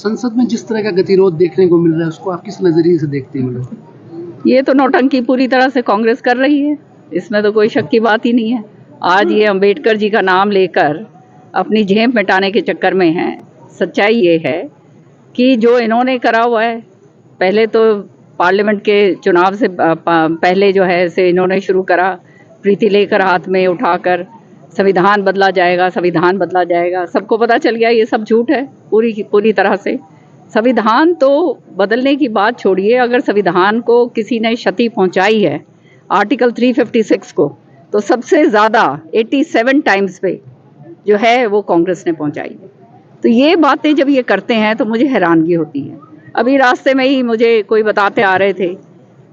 संसद में जिस तरह का गतिरोध देखने को मिल रहा है उसको आप किस नजरिए से देखते हैं मैडम? ये तो नौटंकी पूरी तरह से कांग्रेस कर रही है, इसमें तो कोई शक की बात ही नहीं है। आज ये अंबेडकर जी का नाम लेकर अपनी झेप मिटाने के चक्कर में हैं। सच्चाई ये है कि जो इन्होंने करा हुआ है, पहले तो पार्लियामेंट के चुनाव से पहले जो है इसे इन्होंने शुरू करा, प्रीति लेकर हाथ में उठाकर संविधान बदला जाएगा, संविधान बदला जाएगा। सबको पता चल गया ये सब झूठ है पूरी तरह से। संविधान तो बदलने की बात छोड़िए, अगर संविधान को किसी ने क्षति पहुंचाई है आर्टिकल 356 को, तो सबसे ज़्यादा 87 टाइम्स पे जो है वो कांग्रेस ने पहुंचाई है। तो ये बातें जब ये करते हैं तो मुझे हैरानगी होती है। अभी रास्ते में ही मुझे कोई बताते आ रहे थे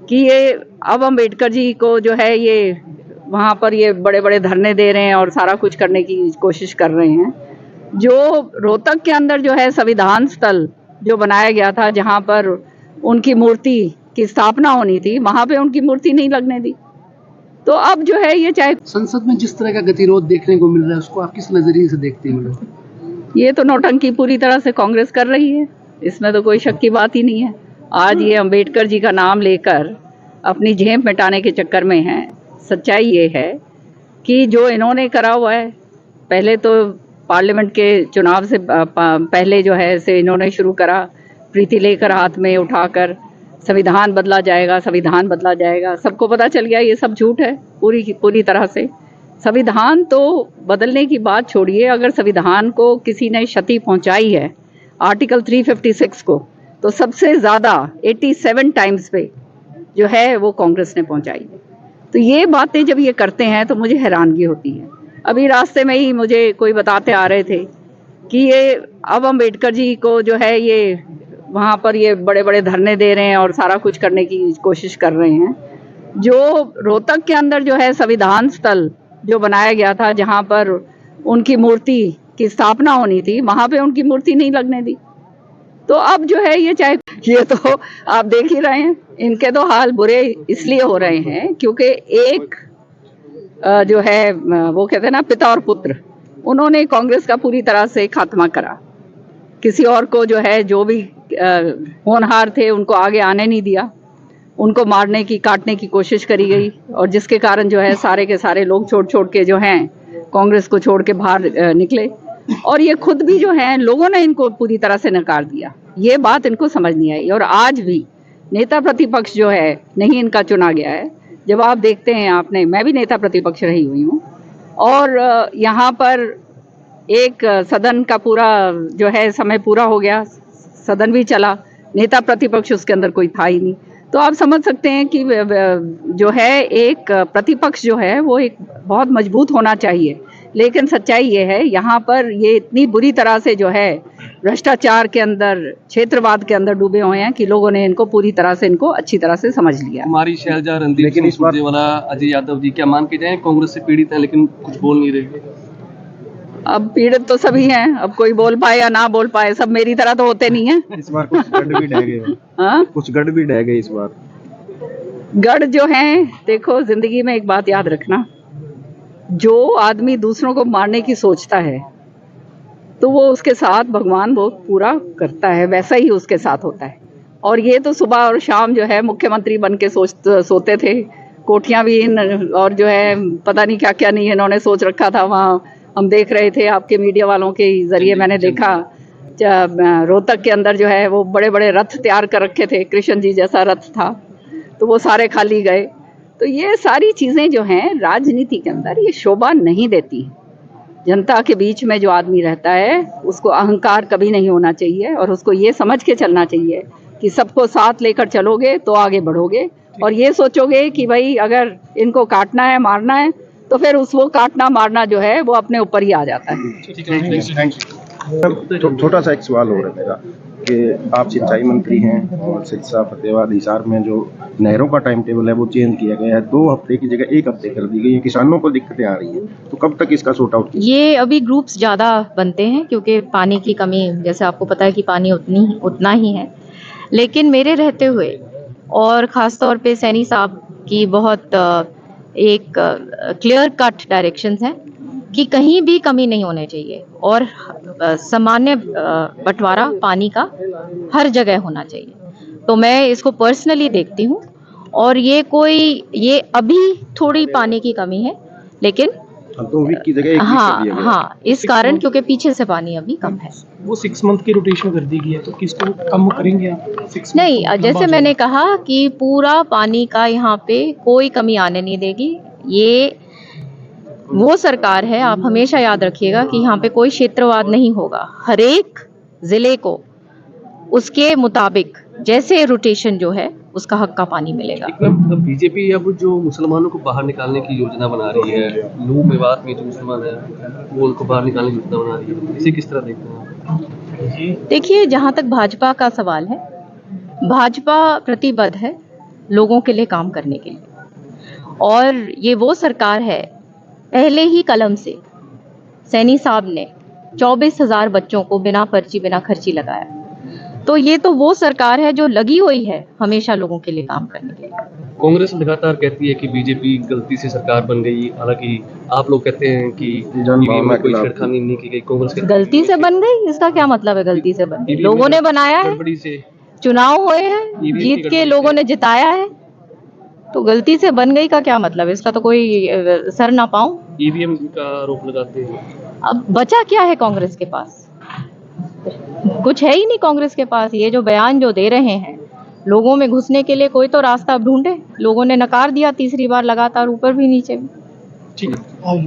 कि ये अब अम्बेडकर जी को जो है ये वहाँ पर ये बड़े बड़े धरने दे रहे हैं और सारा कुछ करने की कोशिश कर रहे हैं। जो रोहतक के अंदर जो है संविधान स्थल जो बनाया गया था, जहाँ पर उनकी मूर्ति की स्थापना होनी थी, वहाँ पे उनकी मूर्ति नहीं लगने दी। तो अब जो है ये चाहे संसद में जिस तरह का गतिरोध देखने को मिल रहा है उसको आप किस नजरिए से देखते हैं मैडम? ये तो नौटंकी पूरी तरह से कांग्रेस कर रही है, इसमें तो कोई शक की बात ही नहीं है। आज ये अंबेडकर जी का नाम लेकर अपनी झेप मिटाने के चक्कर में हैं। सच्चाई ये है कि जो इन्होंने करा हुआ है, पहले तो पार्लियामेंट के चुनाव से पहले जो है इसे इन्होंने शुरू करा, प्रीति लेकर हाथ में उठाकर संविधान बदला जाएगा, संविधान बदला जाएगा। सबको पता चल गया ये सब झूठ है पूरी तरह से। संविधान तो बदलने की बात छोड़िए, अगर संविधान को किसी ने क्षति पहुंचाई है आर्टिकल 356 को, तो सबसे ज़्यादा 87 टाइम्स पे जो है वो कांग्रेस ने पहुंचाई है। तो ये बातें जब ये करते हैं तो मुझे हैरानगी होती है। अभी रास्ते में ही मुझे कोई बताते आ रहे थे कि ये अब अम्बेडकर जी को जो है ये वहाँ पर ये बड़े बड़े धरने दे रहे हैं और सारा कुछ करने की कोशिश कर रहे हैं। जो रोहतक के अंदर जो है संविधान स्थल जो बनाया गया था, जहाँ पर उनकी मूर्ति की स्थापना होनी थी, वहाँ पे उनकी मूर्ति नहीं लगने दी। तो अब जो है ये चाहे ये तो आप देख ही रहे हैं, इनके तो हाल बुरे इसलिए हो रहे हैं क्योंकि एक जो है वो कहते हैं ना पिता और पुत्र, उन्होंने कांग्रेस का पूरी तरह से खात्मा करा। किसी और को जो है जो भी होनहार थे उनको आगे आने नहीं दिया, उनको मारने की काटने की कोशिश करी गई, और जिसके कारण जो है सारे के सारे लोग छोड़ के जो हैं कांग्रेस को छोड़ के बाहर निकले। और ये खुद भी जो है लोगों ने इनको पूरी तरह से नकार दिया। ये बात इनको समझ नहीं आई और आज भी नेता प्रतिपक्ष जो है नहीं इनका चुना गया है। जब आप देखते हैं, आपने, मैं भी नेता प्रतिपक्ष रही हुई हूँ, और यहाँ पर एक सदन का पूरा जो है समय पूरा हो गया, सदन भी चला, नेता प्रतिपक्ष उसके अंदर कोई था ही नहीं। तो आप समझ सकते हैं कि जो है एक प्रतिपक्ष जो है वो एक बहुत मजबूत होना चाहिए। लेकिन सच्चाई ये है, यहाँ पर ये इतनी बुरी तरह से जो है भ्रष्टाचार के अंदर, क्षेत्रवाद के अंदर डूबे हुए हैं कि लोगों ने इनको पूरी तरह से, इनको अच्छी तरह से समझ लिया। हमारी शैलजा रणदीप लेकिन इस बार वाला अजय यादव जी क्या मान के जाए कांग्रेस से पीड़ित है लेकिन कुछ बोल नहीं रहे? अब पीड़ित तो सभी हैं, अब कोई बोल पाए या ना बोल पाए, सब मेरी तरह तो होते नहीं है। इस बार कुछ गढ़ भी ढह गए। हाँ, कुछ गढ़ भी ढह गए इस बार। गढ़ जो हैं, देखो जिंदगी में एक बात याद रखना, जो आदमी दूसरों को मारने की सोचता है तो वो उसके साथ भगवान वो पूरा करता है, वैसा ही उसके साथ होता है। और ये तो सुबह और शाम जो है मुख्यमंत्री बन के सोते थे, कोठियां भी और जो है पता नहीं क्या क्या नहीं इन्होंने सोच रखा था। वहाँ हम देख रहे थे, आपके मीडिया वालों के जरिए मैंने देखा, रोहतक के अंदर जो है वो बड़े बड़े रथ तैयार कर रखे थे, कृष्ण जी जैसा रथ था, तो वो सारे खाली गए। तो ये सारी चीज़ें जो हैं राजनीति के अंदर ये शोभा नहीं देती। जनता के बीच में जो आदमी रहता है उसको अहंकार कभी नहीं होना चाहिए, और उसको ये समझ के चलना चाहिए कि सबको साथ लेकर चलोगे तो आगे बढ़ोगे। और ये सोचोगे कि भाई अगर इनको काटना है, मारना है, तो फिर वो काटना मारना जो है वो अपने ऊपर ही आ जाता है। छोटा सा एक सवाल हो रहा है मेरा कि आप सिंचाई मंत्री हैं और सिरसा फतेहाबाद हिसार में जो नहरों का टाइम टेबल है वो चेंज किया गया है, 2 हफ्ते की जगह 1 हफ्ते कर दी गई है। किसानों को दिक्कतें आ रही हैं, तो कब तक इसका सॉर्ट आउट? ये अभी ग्रुप्स ज़्यादा बनते हैं क्योंकि पानी की कमी, जैसे आपको पता है कि पानी उतना ही है। लेकिन मेरे रहते हुए और ख़ास तौर पे सैनी साहब की बहुत एक क्लियर कट डायरेक्शंस हैं कि कहीं भी कमी नहीं होनी चाहिए और सामान्य बंटवारा पानी का हर जगह होना चाहिए। तो मैं इसको पर्सनली देखती हूँ और ये अभी थोड़ी पानी की कमी है, लेकिन 2 वीक की जगह 1 वीक कर हाँ दिया गया। हाँ, इस कारण क्योंकि पीछे से पानी अभी कम है। वो 6 मंथ की रोटेशन कर दी गई है, तो किसको कम करेंगे आप? 6 मंथ नहीं, तो लंबा जैसे हो मैंने कहा कि पूरा पानी का यहाँ पे कोई कमी आने नहीं देगी। ये वो सरकार है, आप हमेशा याद रखिएगा कि यहाँ पे कोई क्षेत्रवाद नहीं होगा। हर एक जिले को उसके मुताबिक जैसे रोटेशन जो है उसका हक का पानी मिलेगा। एक मैम, बीजेपी अब जो मुसलमानों को बाहर निकालने की योजना बना रही है, नूह मेवात में जो मुसलमान है वो उनको बाहर निकालने की योजना बना रही है, इसे किस तरह देखते हैं? देखिए, जहाँ तक भाजपा का सवाल है, भाजपा प्रतिबद्ध है लोगों के लिए काम करने के लिए, और ये वो सरकार है, पहले ही कलम से सैनी साहब ने 24,000 बच्चों को बिना पर्ची बिना खर्ची लगाया। तो ये तो वो सरकार है जो लगी हुई है हमेशा लोगों के लिए काम करने के लिए। कांग्रेस लगातार कहती है कि बीजेपी गलती से सरकार बन गई, हालांकि आप लोग कहते हैं कि ईवीएम में कोई छेड़खानी नहीं की गई। कांग्रेस गलती से बन गई, इसका क्या मतलब है गलती से बन गई? लोगों ने बनाया है, गड़बड़ी से चुनाव हुए हैं, जीत के लोगों ने जिताया है, तो गलती से बन गई का क्या मतलब? इसका तो कोई सर ना पाऊं। ईवीएम का आरोप लगाते हैं। अब बचा क्या है कांग्रेस के पास? कुछ है ही नहीं कांग्रेस के पास। ये जो बयान जो दे रहे हैं, लोगों में घुसने के लिए कोई तो रास्ता ढूंढे। लोगों ने नकार दिया तीसरी बार लगातार, ऊपर भी नीचे भी। ठीक है।